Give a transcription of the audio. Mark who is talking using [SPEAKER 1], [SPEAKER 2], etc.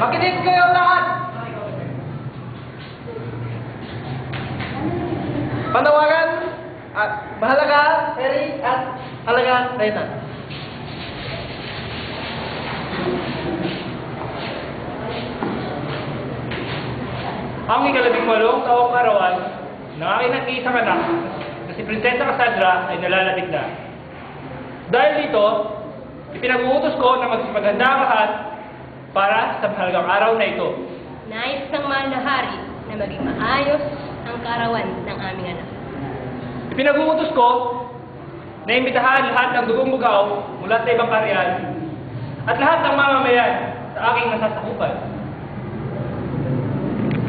[SPEAKER 1] Makinig kayo lahat! Panawagan at mahalaga, Harry at halaga, Reyna.
[SPEAKER 2] Ang ika-18 taong arawan ng aking nag-iisang anak na si Prinsesa Cassandra ay nalalapit na. Dahil dito, ipinag-uutos ko na magsipaghanda ang lahat para sa mahalagang araw na ito.
[SPEAKER 3] Nais ng mahal na hari na maging maayos ang kaarawan ng aming anak.
[SPEAKER 2] Ipinag-uutos ko na imbitahan lahat ng dugong bugaw mula sa ibang karyan at lahat ng mamamayan sa aking nasasakupan.